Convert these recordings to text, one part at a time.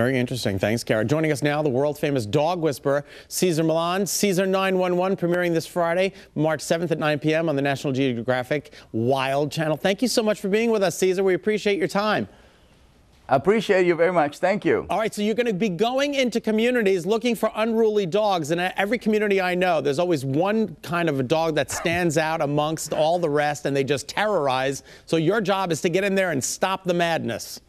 Very interesting. Thanks, Kara. Joining us now, the world-famous dog whisperer, Cesar Millan. Cesar 911, premiering this Friday, March 7th at 9 p.m. on the National Geographic Wild Channel. Thank you so much for being with us, Cesar. We appreciate your time. I appreciate you very much. Thank you. All right, so you're going to be going into communities looking for unruly dogs. And in every community I know, there's always one kind of a dog that stands out amongst all the rest, and they just terrorize. So your job is to get in there and stop the madness.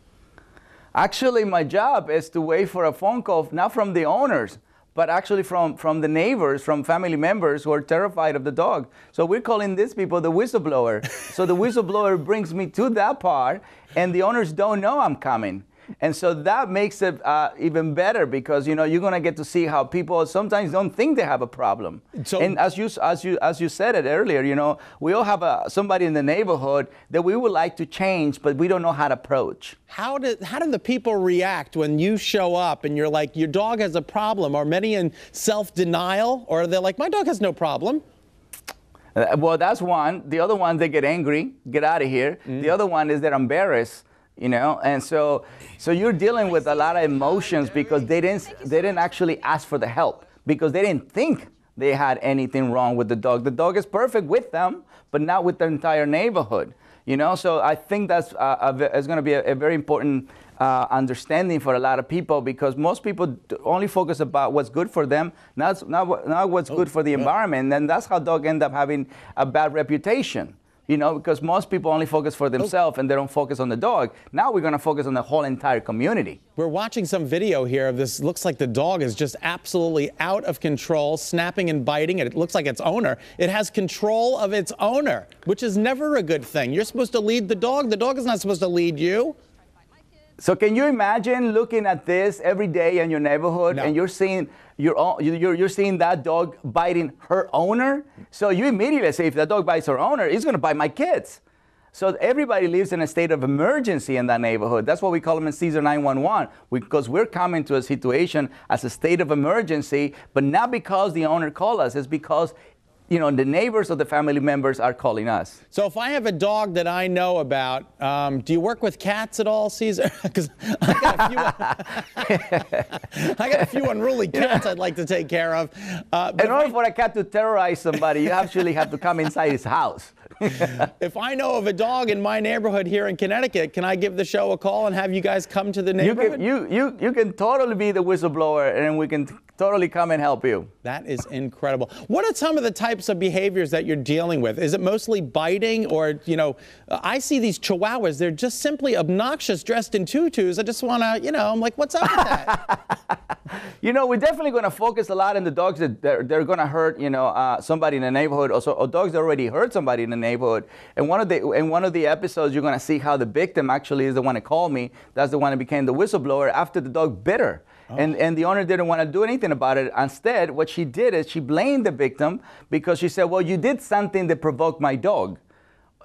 Actually, my job is to wait for a phone call, not from the owners, but actually from the neighbors, from family members who are terrified of the dog. So we're calling these people the whistleblower. So the whistleblower brings me to that part, and the owners don't know I'm coming. And so that makes it even better, because you're going to get to see how people sometimes don't think they have a problem. So, and as you said it earlier, we all have somebody in the neighborhood that we would like to change, but we don't know how to approach. How do the people react when you show up and you're like, your dog has a problem? Are many in self-denial, or are they like, my dog has no problem? Well, that's one. The other one, they get angry, get out of here. The other one is they're embarrassed. And so you're dealing with a lot of emotions, because they didn't actually ask for the help, because they didn't think they had anything wrong with the dog. The dog is perfect with them, but not with the entire neighborhood. So I think that's is going to be a very important understanding for a lot of people, because most people only focus about what's good for them, not what's good for the environment, and that's how dogs end up having a bad reputation. Because most people only focus for themselves and they don't focus on the dog. Now we're going to focus on the whole entire community. We're watching some video here of this. Looks like the dog is just absolutely out of control, snapping and biting. It looks like its owner. It has control of its owner, which is never a good thing. You're supposed to lead the dog. The dog is not supposed to lead you. So can you imagine looking at this every day in your neighborhood, and you're seeing you're seeing that dog biting her owner? So you immediately say, if that dog bites her owner, it's going to bite my kids. So everybody lives in a state of emergency in that neighborhood. That's what we call them in Cesar 911, because we're coming to a situation as a state of emergency, but not because the owner called us. It's because the neighbors or the family members are calling us. So if I have a dog that I know about, do you work with cats at all, Cesar? Because I got a few unruly cats I'd like to take care of. In order for a cat to terrorize somebody, you actually have to come inside his house. If I know of a dog in my neighborhood here in Connecticut, can I give the show a call and have you guys come to the neighborhood? You can totally be the whistleblower, and we can totally come and help you. That is incredible. What are some of the types of behaviors that you're dealing with? Is it mostly biting, or, I see these chihuahuas, they're just simply obnoxious, dressed in tutus. I just want to, I'm like, what's up with that? We're definitely going to focus a lot on the dogs that they're going to hurt, somebody in the neighborhood, or dogs that already hurt somebody in the neighborhood. And in one of the episodes, you're going to see how the victim actually is the one that called me. That's the one that became the whistleblower after the dog bit her. Oh. And the owner didn't want to do anything about it. Instead, what she did is she blamed the victim, because she said, well, you did something that provoked my dog.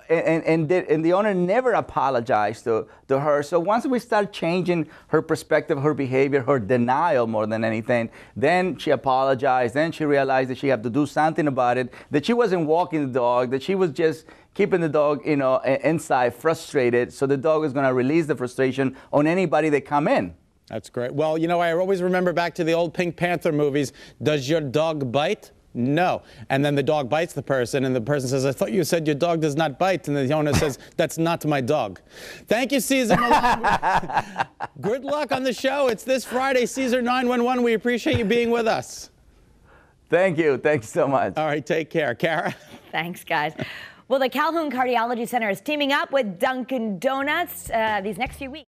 And the owner never apologized to her. So once we start changing her perspective, her behavior, her denial more than anything, then she apologized. Then she realized that she had to do something about it, that she wasn't walking the dog, that she was just keeping the dog, inside, frustrated. So the dog is going to release the frustration on anybody that come in. That's great. Well, I always remember back to the old Pink Panther movies. Does your dog bite? No. And then the dog bites the person, and the person says, I thought you said your dog does not bite. And the owner says, that's not my dog. Thank you, Cesar Millan. Good luck on the show. It's this Friday, Cesar 911. We appreciate you being with us. Thank you. Thanks so much. All right, take care. Kara? Thanks, guys. Well, the Calhoun Cardiology Center is teaming up with Dunkin' Donuts these next few weeks.